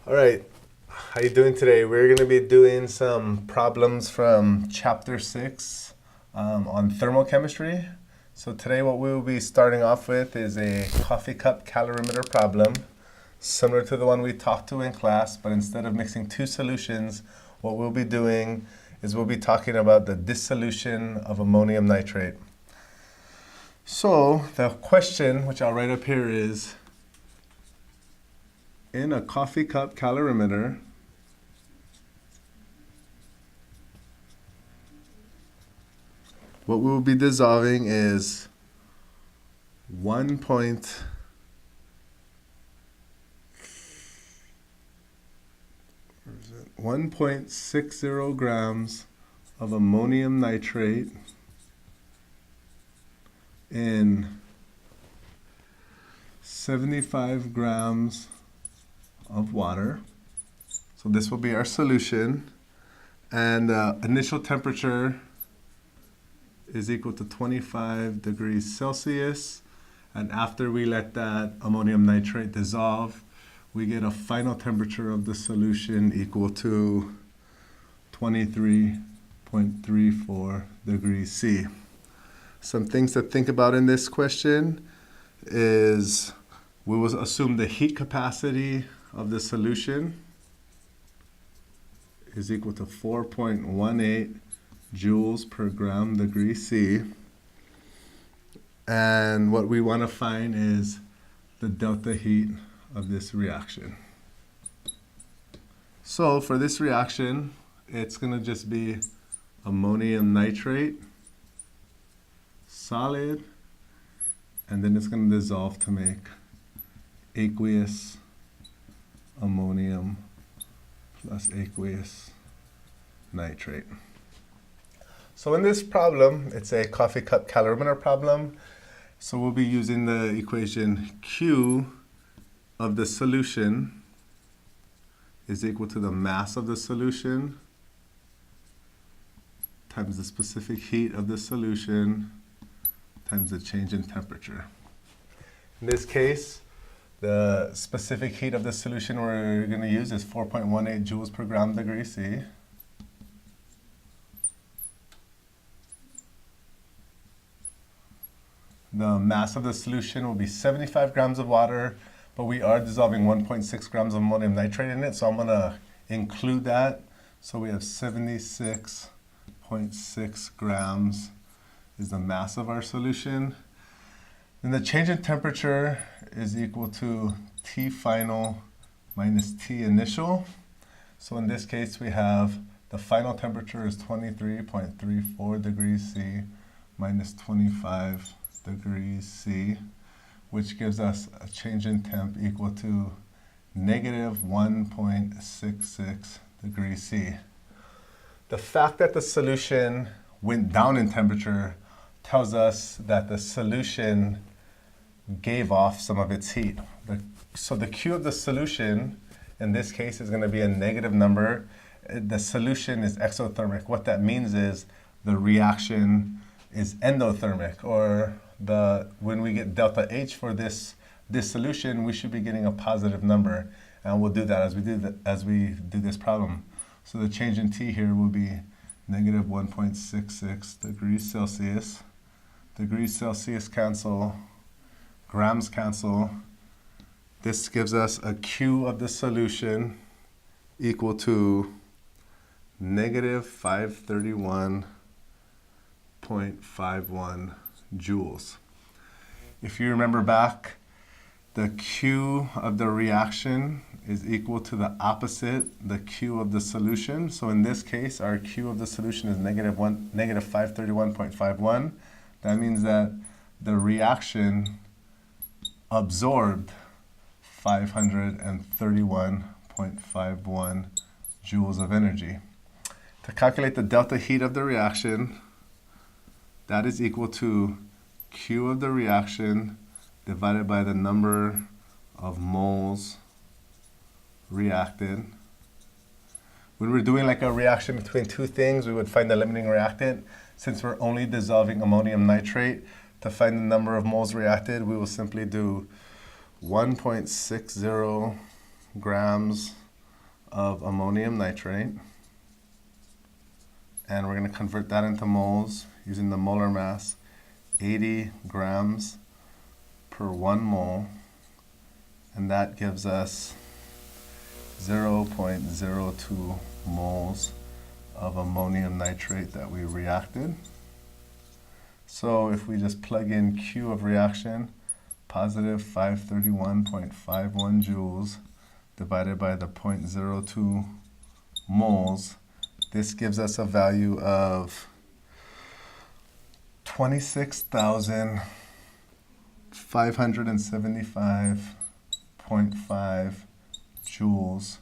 All right, how you doing today? We're going to be doing some problems from chapter 6 on thermochemistry. So today what we will be starting off with is a coffee cup calorimeter problem, similar to the one we talked to in class, but instead of mixing two solutions, what we'll be doing is we'll be talking about the dissolution of ammonium nitrate. So the question, which I'll write up here, is in a coffee cup calorimeter, what we will be dissolving is 1.60 grams of ammonium nitrate in 75 grams of water. So this will be our solution, and initial temperature is equal to 25 degrees Celsius, and after we let that ammonium nitrate dissolve, we get a final temperature of the solution equal to 23.34 degrees C. Some things to think about in this question is we will assume the heat capacity of the solution is equal to 4.18 joules per gram degree C. And what we want to find is the delta heat of this reaction. So for this reaction, it's going to just be ammonium nitrate, solid, and then it's going to dissolve to make aqueous ammonium plus aqueous nitrate. So in this problem, it's a coffee cup calorimeter problem. So we'll be using the equation Q of the solution is equal to the mass of the solution times the specific heat of the solution times the change in temperature. In this case, the specific heat of the solution we're going to use is 4.18 joules per gram degree C. The mass of the solution will be 75 grams of water, but we are dissolving 1.6 grams of ammonium nitrate in it, so I'm going to include that. So we have 76.6 grams is the mass of our solution. Then the change in temperature is equal to T final minus T initial. So in this case, we have the final temperature is 23.34 degrees C minus 25 degrees C, which gives us a change in temp equal to negative 1.66 degrees C. The fact that the solution went down in temperature tells us that the solution gave off some of its heat. So the Q of the solution in this case is going to be a negative number. The solution is exothermic. What that means is the reaction is endothermic, or when we get delta H for this solution, we should be getting a positive number, and we'll do that as we do this problem. So the change in T here will be negative 1.66 degrees Celsius. Degrees Celsius cancel, grams cancel. This gives us a Q of the solution equal to negative 531.51 joules. If you remember back, the Q of the reaction is equal to the opposite, the Q of the solution. So in this case, our Q of the solution is negative 531.51. That means that the reaction absorbed 531.51 joules of energy. To calculate the delta heat of the reaction, that is equal to Q of the reaction divided by the number of moles reacted. When we're doing like a reaction between two things, we would find the limiting reactant. Since we're only dissolving ammonium nitrate, to find the number of moles reacted, we will simply do 1.60 grams of ammonium nitrate. And we're going to convert that into moles using the molar mass, 80 grams per 1 mole. And that gives us 0.02 moles of ammonium nitrate that we reacted. So if we just plug in Q of reaction, positive 531.51 joules divided by the 0.02 moles, this gives us a value of 26,575.5 joules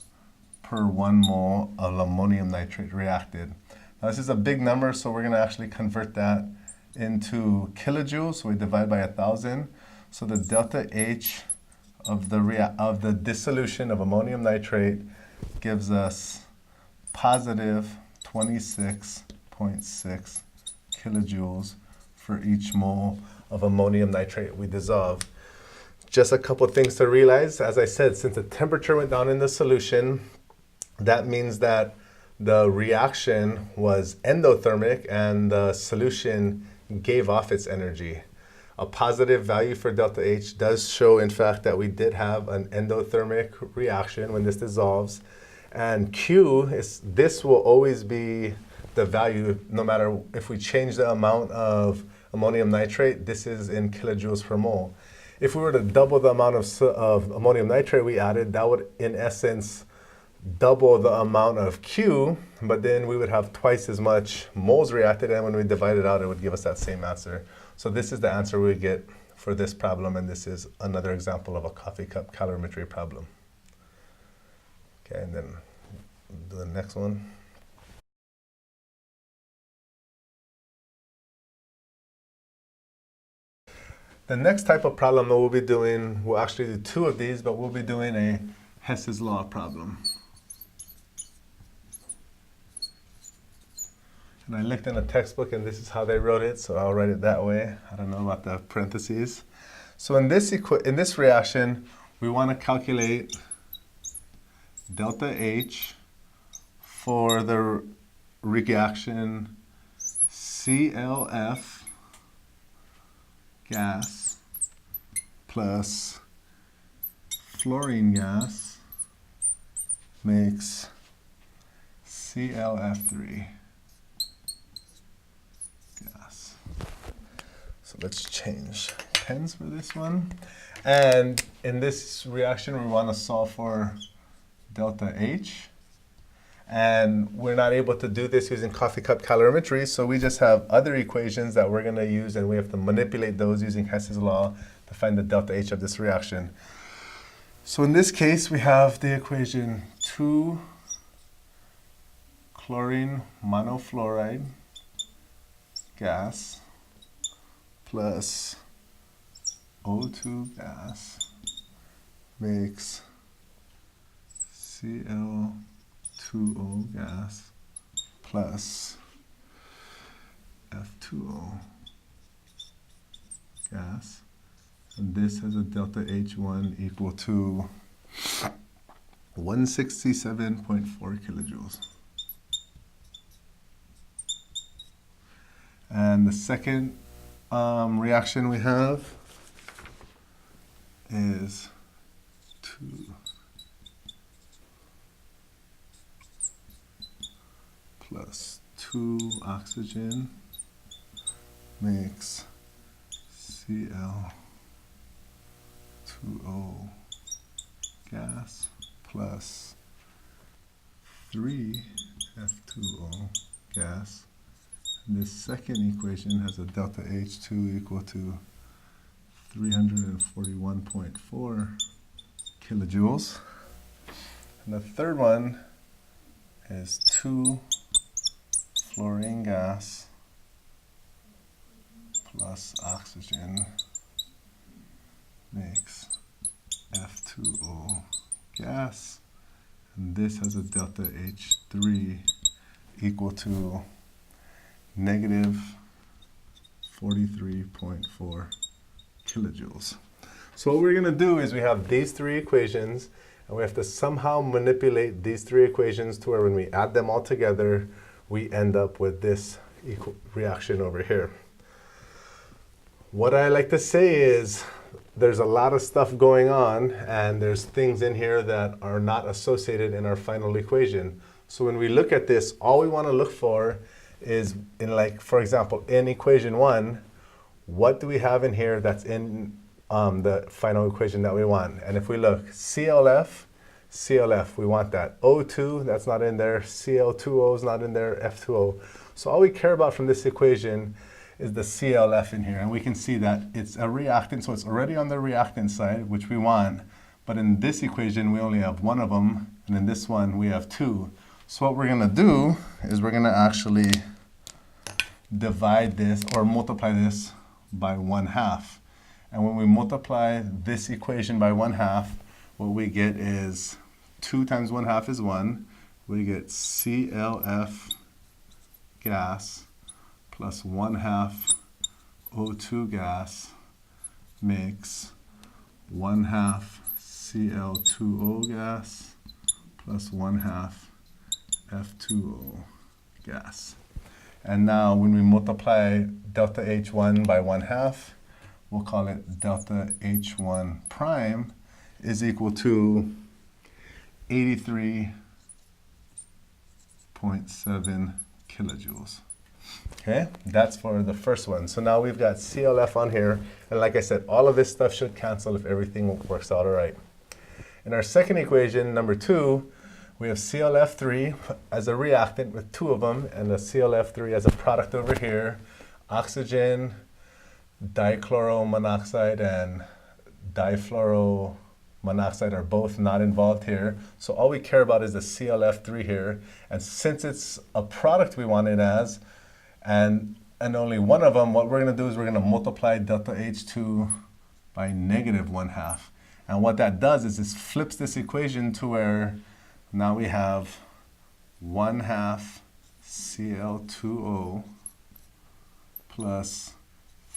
per 1 mole of ammonium nitrate reacted. Now this is a big number, so we're going to actually convert that into kilojoules. So we divide by 1,000. So the delta H of the dissolution of ammonium nitrate gives us positive 26.6 kilojoules for each mole of ammonium nitrate we dissolve. Just a couple things to realize. As I said, since the temperature went down in the solution, that means that the reaction was endothermic and the solution gave off its energy. A positive value for delta H does show, in fact, that we did have an endothermic reaction when this dissolves. And Q, this will always be the value, no matter if we change the amount of ammonium nitrate, this is in kilojoules per mole. If we were to double the amount of ammonium nitrate we added, that would, in essence, double the amount of Q, but then we would have twice as much moles reacted, and when we divide it out, it would give us that same answer. So this is the answer we get for this problem, and this is another example of a coffee cup calorimetry problem. Okay, and then do the next one. The next type of problem that we'll be doing, we'll actually do 2 of these, but we'll be doing a Hess's law problem. And I looked in a textbook, and this is how they wrote it, so I'll write it that way. I don't know about the parentheses. So in this reaction, we want to calculate delta H for the reaction CLF gas plus fluorine gas makes CLF3 gas. So let's change pens for this one. And in this reaction, we want to solve for delta H. And we're not able to do this using coffee cup calorimetry, so we just have other equations that we're going to use, and we have to manipulate those using Hess's law to find the delta H of this reaction. So in this case, we have the equation 2 chlorine monofluoride gas plus O2 gas makes Cl2O gas plus F2O gas. And this has a delta H1 equal to 167.4 kilojoules. And the second reaction we have is 2 plus 2 oxygen makes Cl2O gas plus 3 F2O gas. And this second equation has a delta H2 equal to 341.4 kilojoules. And the third one is 2 fluorine gas plus oxygen makes F2O gas. And this has a delta H3 equal to negative 43.4 kilojoules. So what we're going to do is we have these 3 equations, And we have to somehow manipulate these three equations to where when we add them all together, we end up with this reaction over here. What I like to say is there's a lot of stuff going on, and there's things in here that are not associated in our final equation. So when we look at this, all we want to look for is in, like, for example, in equation 1, what do we have in here that's in the final equation that we want? And if we look, CLF, we want that. O2, that's not in there. Cl2O is not in there. F2O. So all we care about from this equation is the CLF in here. And we can see that it's a reactant, so it's already on the reactant side, which we want. But in this equation, we only have one of them. And in this one, we have two. So what we're going to do is we're going to actually divide this or multiply this by 1/2. And when we multiply this equation by 1/2, what we get is 2 times 1/2 is 1. We get CLF gas plus 1/2 O2 gas makes 1/2 Cl2O gas plus 1/2 F2O gas. And now when we multiply delta H1 by 1/2, we'll call it delta H1 prime is equal to 83.7 kilojoules. Okay, that's for the first one. So now we've got CLF on here, and like I said, all of this stuff should cancel if everything works out all right. In our second equation, number 2, we have CLF3 as a reactant with 2 of them, and the CLF3 as a product over here. Oxygen, dichloromonoxide, and difluoromonoxide are both not involved here. So all we care about is the CLF3 here. And since it's a product we want it as, and only one of them, what we're going to do is we're going to multiply delta H2 by negative 1/2. And what that does is this flips this equation to where now we have 1/2 Cl2O plus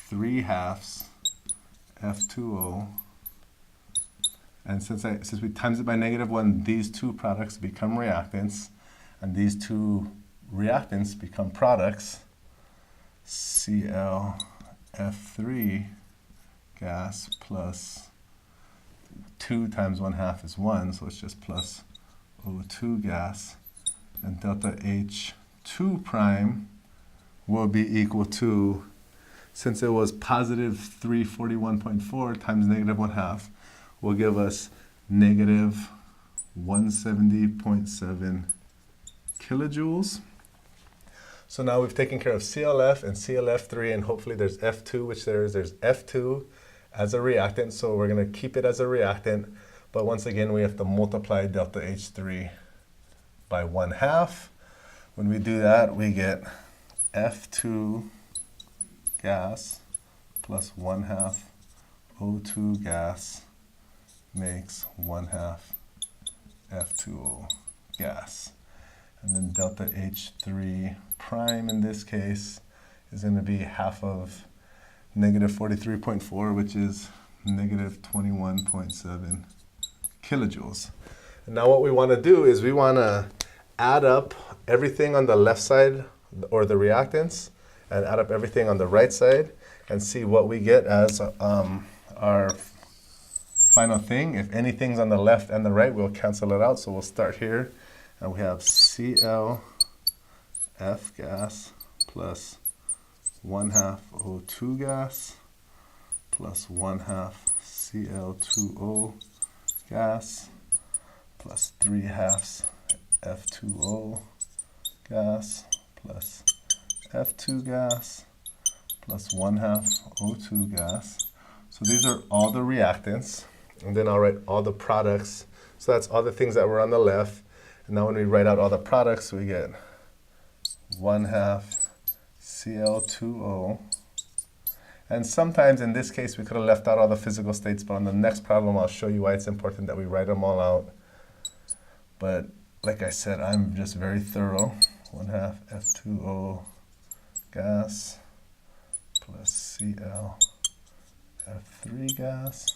3/2 F2O. And since we times it by negative 1, these two products become reactants, and these two reactants become products. ClF3 gas plus 2 times 1/2 is 1, so it's just plus O2 gas. And delta H2 prime will be equal to, since it was positive 341.4 times negative 1/2, will give us negative 170.7 kilojoules. So now we've taken care of CLF and CLF3, and hopefully there's F2, which there's F2 as a reactant, so we're going to keep it as a reactant. But once again, we have to multiply delta H3 by 1/2. When we do that, we get F2 gas plus 1/2 O2 gas makes 1/2 F2O gas. And then delta H3 prime in this case is going to be half of negative 43.4, which is negative 21.7 kilojoules. And now what we want to do is we want to add up everything on the left side, or the reactants, and add up everything on the right side and see what we get as our final thing. If anything's on the left and the right, we'll cancel it out. So we'll start here, and we have ClF gas plus 1/2 O2 gas plus 1/2 Cl2O gas plus 3/2 F2O gas plus F2 gas plus 1/2 O2 gas. So these are all the reactants, and then I'll write all the products. So that's all the things that were on the left. And now when we write out all the products, we get 1/2 Cl2O. And sometimes in this case, we could have left out all the physical states, but on the next problem, I'll show you why it's important that we write them all out. But like I said, I'm just very thorough. 1/2 F2O gas plus ClF3 gas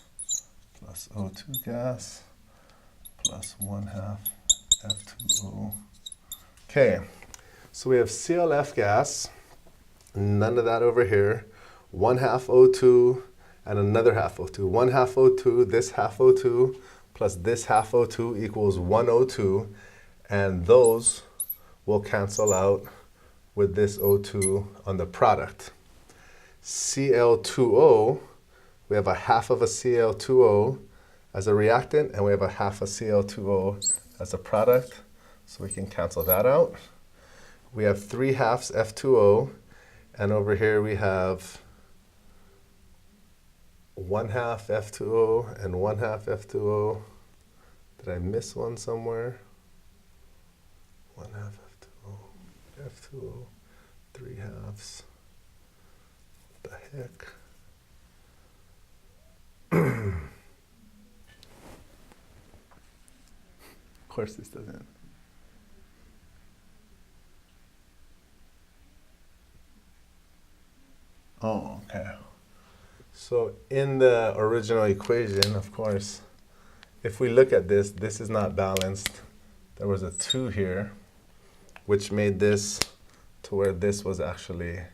plus O2 gas plus 1/2 F2O. Okay, so we have CLF gas, none of that over here, 1/2 O2 and another half O2. 1/2 O2, this half O2 plus this half O2 equals 1 O2, and those will cancel out with this O2 on the product. Cl2O, we have a half of a Cl2O as a reactant, and we have a half a Cl2O as a product, so we can cancel that out. We have 3/2 F2O, and over here we have 1/2 F2O and 1/2 F2O. Did I miss one somewhere? 1/2 F2O, F2O, 3/2. What the heck? Of course this doesn't. Oh, okay. So in the original equation, of course, if we look at this, this is not balanced. There was a 2 here, which made this to where this was actually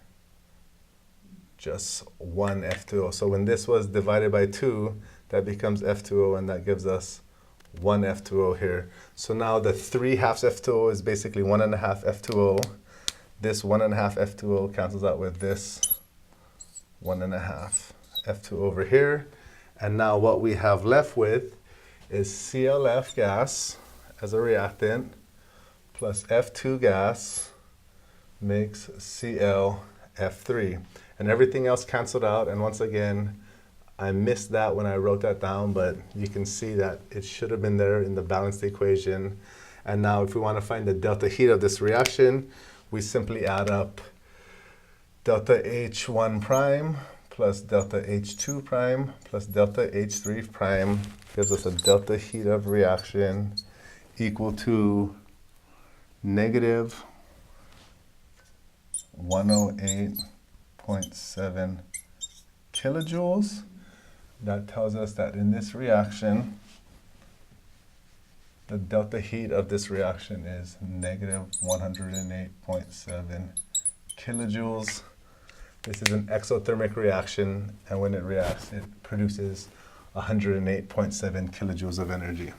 just 1 F2O. So when this was divided by 2, that becomes F2O, and that gives us 1 F2O here. So now the 3/2 F2O is basically 1.5 F2O. This 1.5 F2O cancels out with this 1.5 F2 over here. And now what we have left with is CLF gas as a reactant plus F2 gas makes ClF3. And everything else canceled out. And once again, I missed that when I wrote that down, but you can see that it should have been there in the balanced equation. And now if we want to find the delta heat of this reaction, we simply add up delta H1 prime plus delta H2 prime plus delta H3 prime gives us a delta heat of reaction equal to negative 108.7 kilojoules. That tells us that in this reaction, the delta heat of this reaction is negative 108.7 kilojoules. This is an exothermic reaction, and when it reacts, it produces 108.7 kilojoules of energy.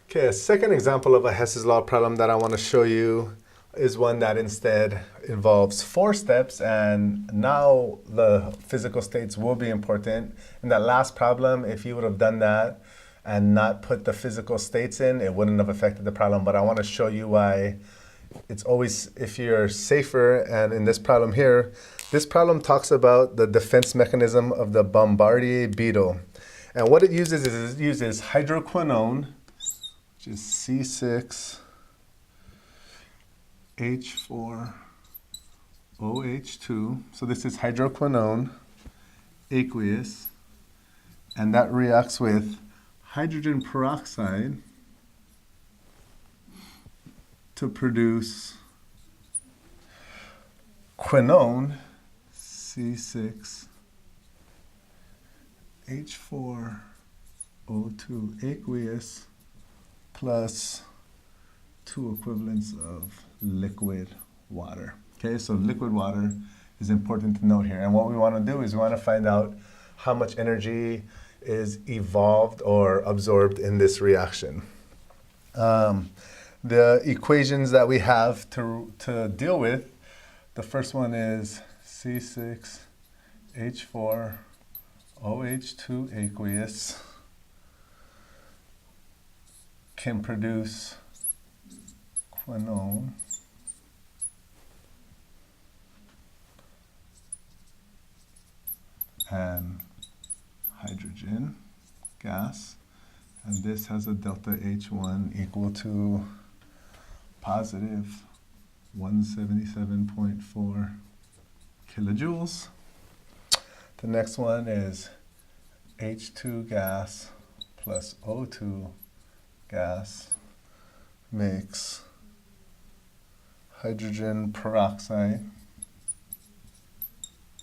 Okay, a second example of a Hess's law problem that I want to show you is one that instead involves 4 steps, and now the physical states will be important. In that last problem, if you would have done that and not put the physical states in, it wouldn't have affected the problem. But I want to show you why it's always, if you're safer. And in this problem here, this problem talks about the defense mechanism of the Bombardier beetle. And what it uses is it uses hydroquinone, which is C6H4OH2. So this is hydroquinone aqueous, and that reacts with hydrogen peroxide to produce quinone, C6H4O2 aqueous, plus 2 equivalents of liquid water. Okay, so liquid water is important to note here. And what we want to do is we want to find out how much energy is evolved or absorbed in this reaction. The equations that we have to deal with, the first one is C6H4OH2 aqueous can produce quinone and hydrogen gas, and this has a delta H1 equal to positive 177.4 kilojoules. The next one is H2 gas plus O2 gas makes hydrogen peroxide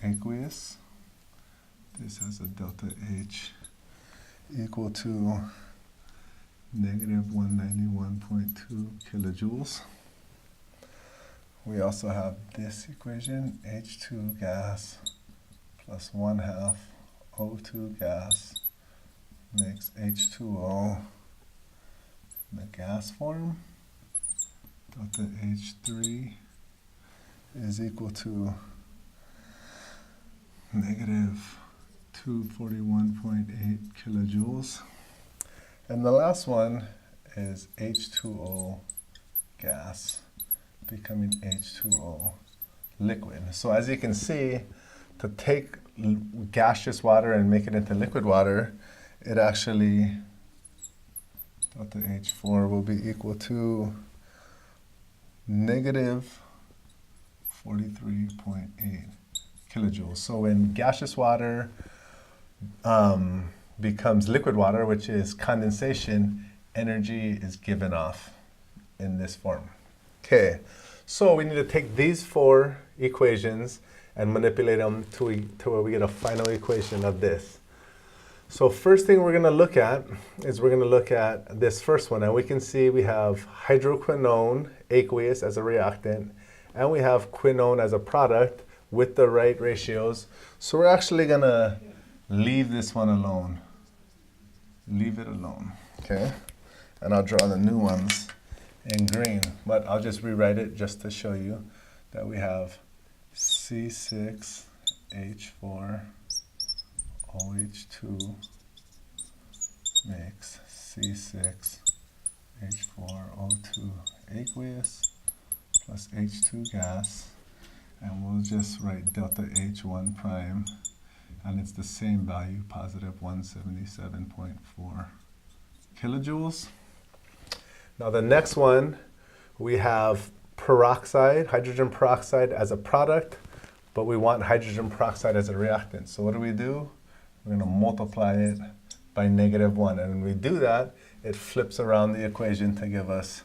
aqueous. This has a delta H equal to negative 191.2 kilojoules. We also have this equation, H2 gas plus 1/2 O2 gas makes H2O in the gas form. Delta H3 is equal to negative 241.8 kilojoules. And the last one is H2O gas becoming H2O liquid. So as you can see, to take gaseous water and make it into liquid water, it actually, delta H4 will be equal to negative 43.8 kilojoules. So when gaseous water becomes liquid water, which is condensation, energy is given off in this form. Okay, so we need to take these four equations and manipulate them to where we get a final equation of this. So first thing we're going to look at is we're going to look at this first one. And we can see we have hydroquinone, aqueous, as a reactant, and we have quinone as a product with the right ratios. So we're actually going to leave this one alone. Leave it alone, okay? And I'll draw the new ones in green, but I'll just rewrite it just to show you that we have C6H4 OH2 makes C6H4O2 aqueous plus H2 gas, and we'll just write delta H1 prime, and it's the same value, positive 177.4 kilojoules. Now the next one, we have peroxide, hydrogen peroxide as a product, but we want hydrogen peroxide as a reactant. So what do? We're going to multiply it by -1. And when we do that, it flips around the equation to give us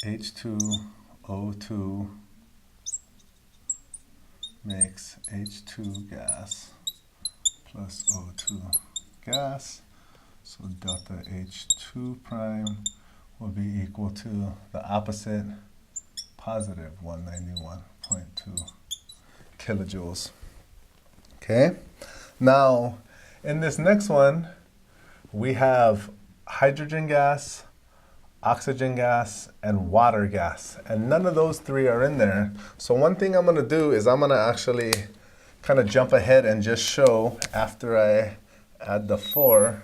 H2O2 makes H2 gas plus O2 gas. So delta H2 prime will be equal to the opposite, positive 191.2 kilojoules. Okay? Now, in this next one, we have hydrogen gas, oxygen gas, and water gas. And none of those three are in there. So one thing I'm going to do is I'm going to actually kind of jump ahead and just show, after I add the 4,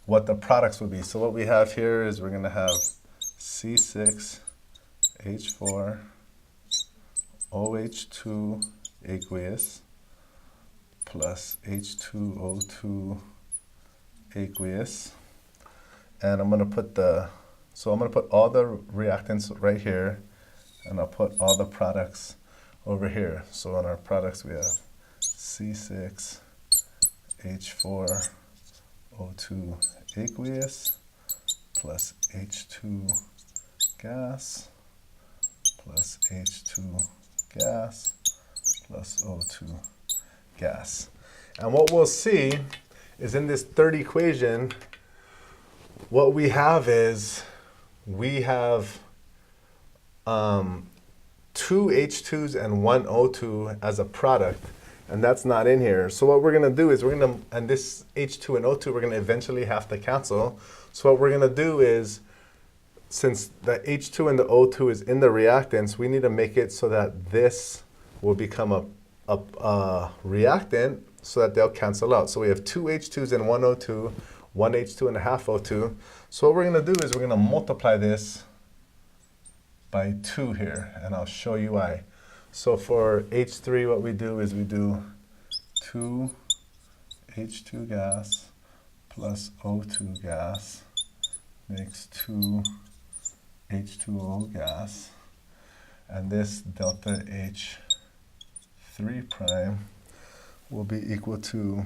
what the products would be. So what we have here is we're going to have C6H4 OH2 aqueous plus H2O2 aqueous. And I'm going to put all the reactants right here, and I'll put all the products over here. So in our products we have C6H4O2 aqueous plus H2 gas plus H2 gas plus O2 gas. And what we'll see is in this third equation, what we have is we have 2 H2s and 1 O2 as a product, and that's not in here. So what we're going to do is and this H2 and O2 we're going to eventually have to cancel. So what we're going to do is, since the H2 and the O2 is in the reactants, we need to make it so that this will become a reactant so that they'll cancel out. So we have 2 H2s and 1 O2, 1 H2 and a half O2. So what we're going to do is we're going to multiply this by 2 here, and I'll show you why. So for H3, what we do is we do 2 H2 gas plus O2 gas makes 2 H2O gas, and this delta H3 prime will be equal to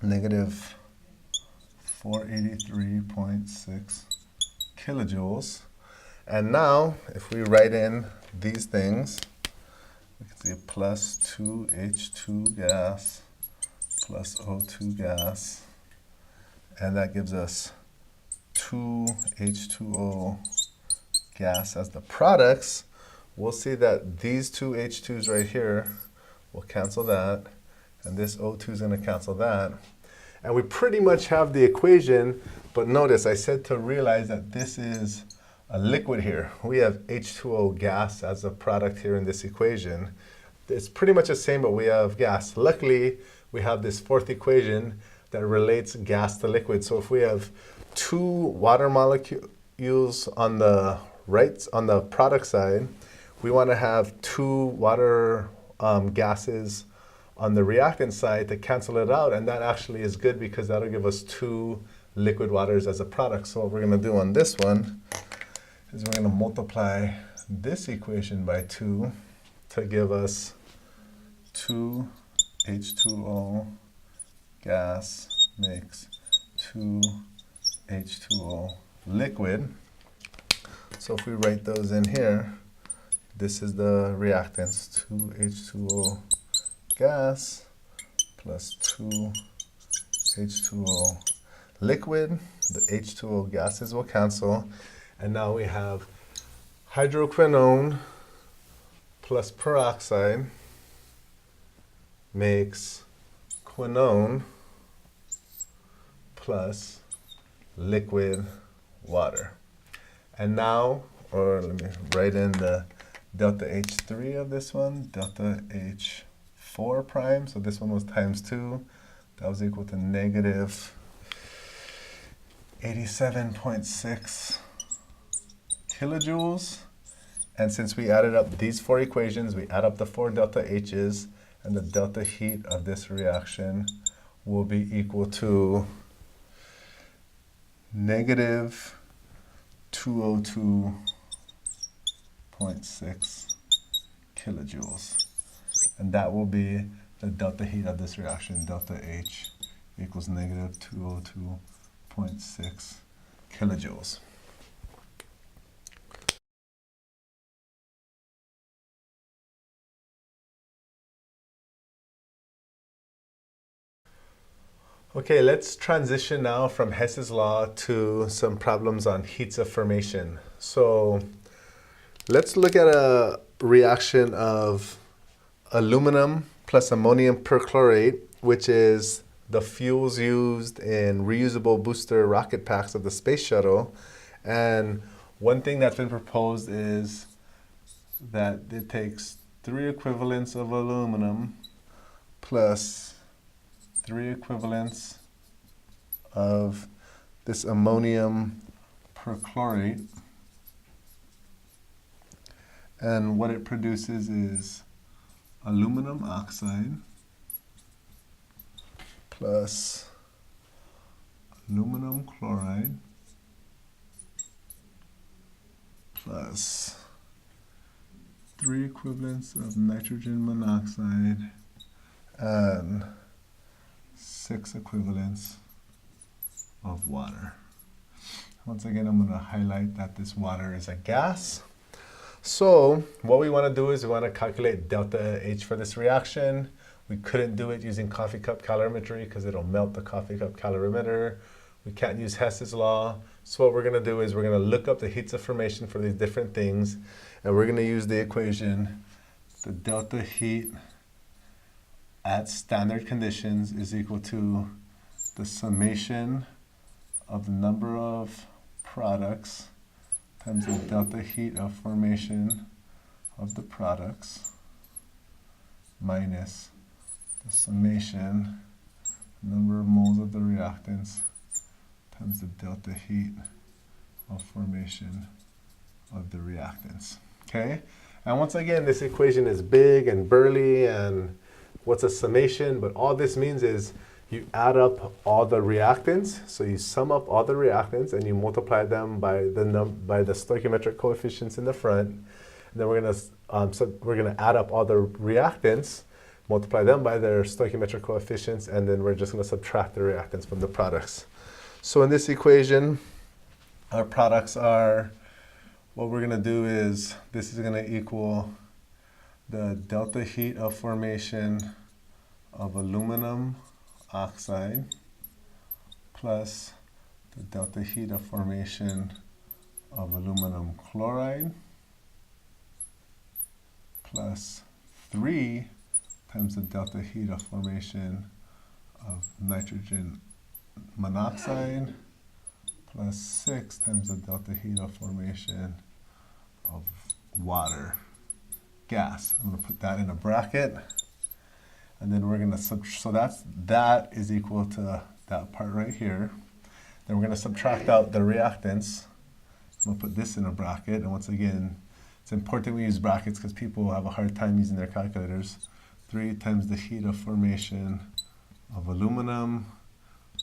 negative 483.6 kilojoules. And now, if we write in these things, we can see plus 2H2 gas plus O2 gas, and that gives us 2H2O gas as the products. We'll see that these two H2s right here will cancel that, and this O2 is going to cancel that. And we pretty much have the equation, but notice I said to realize that this is a liquid here. We have H2O gas as a product here in this equation. It's pretty much the same, but we have gas. Luckily, we have this fourth equation that relates gas to liquid. So if we have two water molecules on the on the product side, we want to have two water gases on the reactant side to cancel it out, and that actually is good because that'll give us two liquid waters as a product. So what we're going to do on this one is we're going to multiply this equation by 2 to give us 2 H2O gas makes 2 H2O liquid. So if we write those in here, this is the reactants, 2 H2O gas plus 2 H2O liquid. The H2O gases will cancel. And now we have hydroquinone plus peroxide makes quinone plus liquid water. And now, or let me write in the delta H3 of this one, delta H4 prime. So this one was times 2. That was equal to negative 87.6 kilojoules. And since we added up these four equations, we add up the 4 delta H's, and the delta heat of this reaction will be equal to negative 202.6 kilojoules. And that will be the delta heat of this reaction. Delta H equals negative 202.6 kilojoules. Okay, let's transition now from Hess's law to some problems on heats of formation. So let's look at a reaction of aluminum plus ammonium perchlorate, which is the fuels used in reusable booster rocket packs of the space shuttle. And one thing that's been proposed is that it takes 3 equivalents of aluminum plus 3 equivalents of this ammonium perchlorate. And what it produces is aluminum oxide plus aluminum chloride plus 3 equivalents of nitrogen monoxide and 6 equivalents of water. Once again, I'm going to highlight that this water is a gas. So what we want to do is we want to calculate delta H for this reaction. We couldn't do it using coffee cup calorimetry because it'll melt the coffee cup calorimeter. We can't use Hess's law. So what we're going to do is we're going to look up the heats of formation for these different things, and we're going to use the equation, the delta heat at standard conditions is equal to the summation of the number of products times the delta heat of formation of the products minus the summation number of moles of the reactants times the delta heat of formation of the reactants. Okay? And once again, this equation is big and burly, and what's a summation? But all this means is you add up all the reactants. So you sum up all the reactants and you multiply them by the stoichiometric coefficients in the front. And then we're gonna add up all the reactants, multiply them by their stoichiometric coefficients, and then we're just gonna subtract the reactants from the products. So in this equation, our products are, what we're gonna do is, this is gonna equal the delta heat of formation of aluminum oxide plus the delta heat of formation of aluminum chloride plus 3 times the delta heat of formation of nitrogen monoxide plus 6 times the delta heat of formation of water gas. I'm going to put that in a bracket, and then we're going to so that is equal to that part right here. Then we're going to subtract out the reactants. I'm going to put this in a bracket, and once again, it's important we use brackets because people have a hard time using their calculators. 3 times the heat of formation of aluminum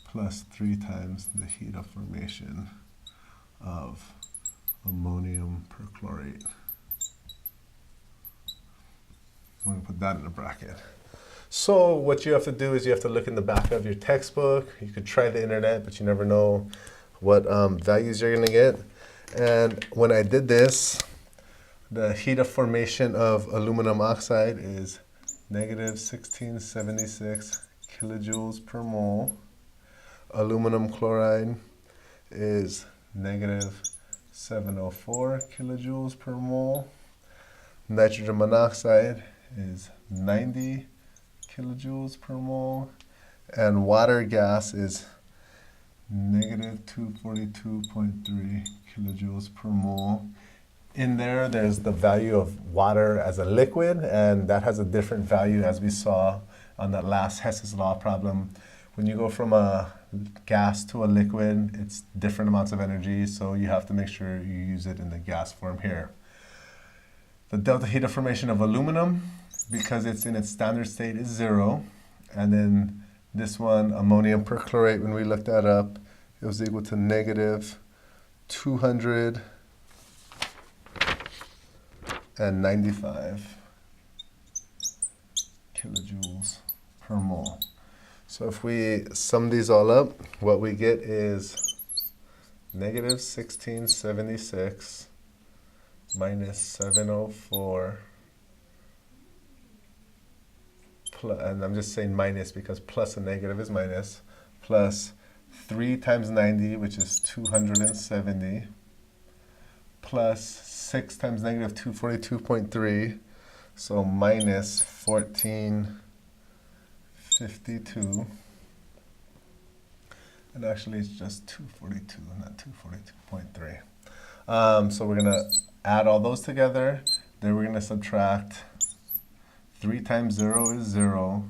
plus 3 times the heat of formation of ammonium perchlorate. I'm going to put that in a bracket. So what you have to do is you have to look in the back of your textbook. You could try the internet, but you never know what values you're going to get. And when I did this, the heat of formation of aluminum oxide is negative 1676 kilojoules per mole. Aluminum chloride is negative 704 kilojoules per mole. Nitrogen monoxide is 90 kilojoules per mole. And water gas is negative 242.3 kilojoules per mole. In there, there's the value of water as a liquid, and that has a different value as we saw on that last Hess's law problem. When you go from a gas to a liquid, it's different amounts of energy, so you have to make sure you use it in the gas form here. The delta heat of formation of aluminum, because it's in its standard state, is 0. And then this one, ammonium perchlorate, when we looked that up, it was equal to negative 295 kilojoules per mole. So if we sum these all up, what we get is negative 1676 minus 704, and I'm just saying minus because plus and negative is minus, plus 3 times 90, which is 270, plus 6 times negative 242.3, so minus 1452. And actually it's just 242, not 242.3. So we're going to add all those together. Then we're going to subtract 3 times 0 is 0,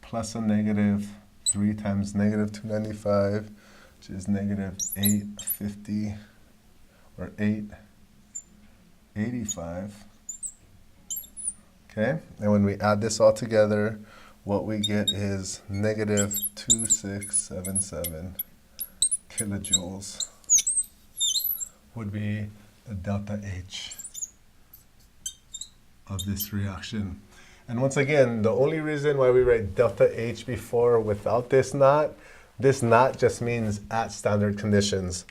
plus a negative 3 times negative 295, which is negative 850, or 885. Okay, and when we add this all together, what we get is negative 2677 kilojoules would be the delta H of this reaction. And once again, the only reason why we write delta H before without this not just means at standard conditions.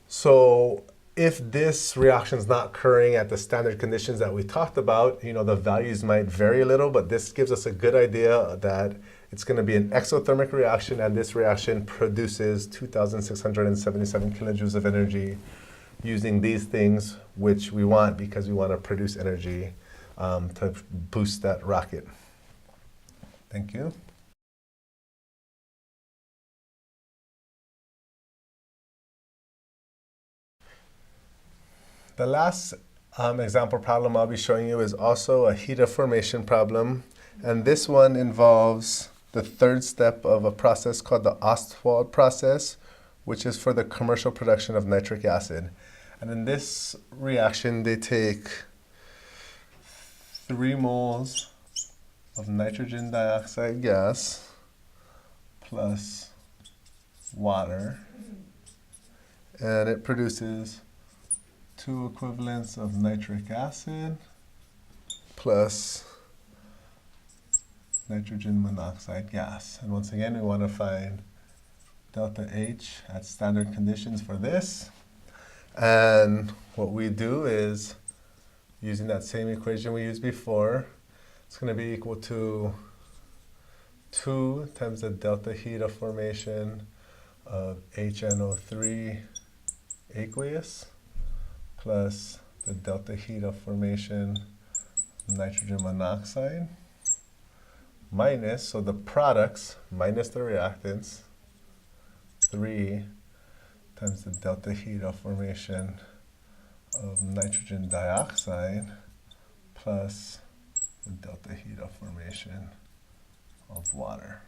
So if this reaction is not occurring at the standard conditions that we talked about, the values might vary a little, but this gives us a good idea that it's going to be an exothermic reaction, and this reaction produces 2,677 kilojoules of energy using these things, which we want because we want to produce energy to boost that rocket. Thank you. The last example problem I'll be showing you is also a heat of formation problem, and this one involves the third step of a process called the Ostwald process, which is for the commercial production of nitric acid. And in this reaction, they take 3 moles of nitrogen dioxide gas plus water, and it produces 2 equivalents of nitric acid plus nitrogen monoxide gas. And once again, we want to find delta H at standard conditions for this. And what we do is using that same equation we used before, it's going to be equal to 2 times the delta heat of formation of HNO3 aqueous plus the delta heat of formation of nitrogen monoxide minus, so the products minus the reactants, 3 times the delta heat of formation of nitrogen dioxide plus the delta heat of formation of water.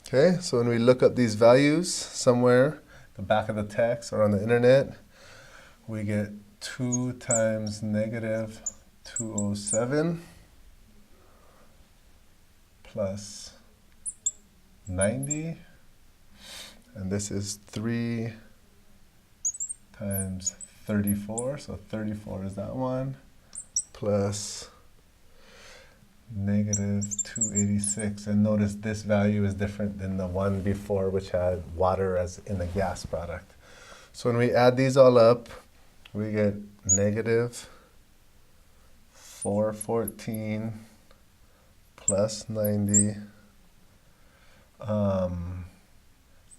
Okay, so when we look up these values somewhere, the back of the text or on the internet, we get 2 times negative 207 plus 90, and this is 3 times 34, so 34 is that one, plus negative 286, and notice this value is different than the one before, which had water as in the gas product. So when we add these all up, we get negative 414 plus 90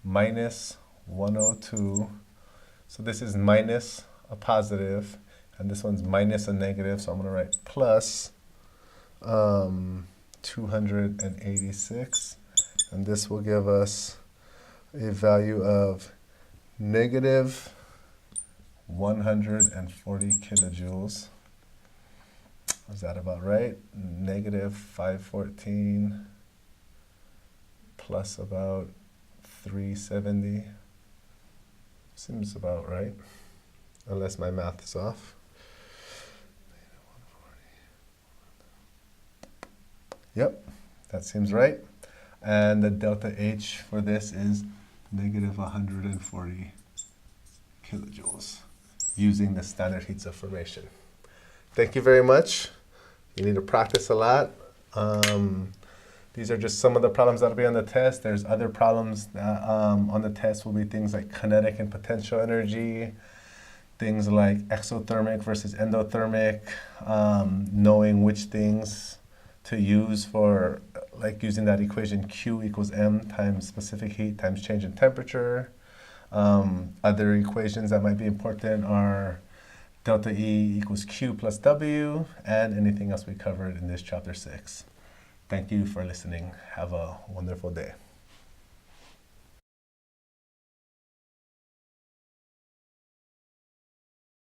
minus 102. So this is minus a positive, and this one's minus a negative, so I'm going to write plus 286, and this will give us a value of negative 140 kilojoules. Is that about right? Negative 514 plus about 370. Seems about right, unless my math is off. Yep, that seems right. And the delta H for this is negative 140 kilojoules using the standard heats of formation. Thank you very much. You need to practice a lot. These are just some of the problems that will be on the test. There's other problems that, on the test will be things like kinetic and potential energy, things like exothermic versus endothermic, knowing which things to use for, like using that equation Q equals M times specific heat times change in temperature. Other equations that might be important are delta E equals Q plus W, and anything else we covered in this chapter 6. Thank you for listening. Have a wonderful day.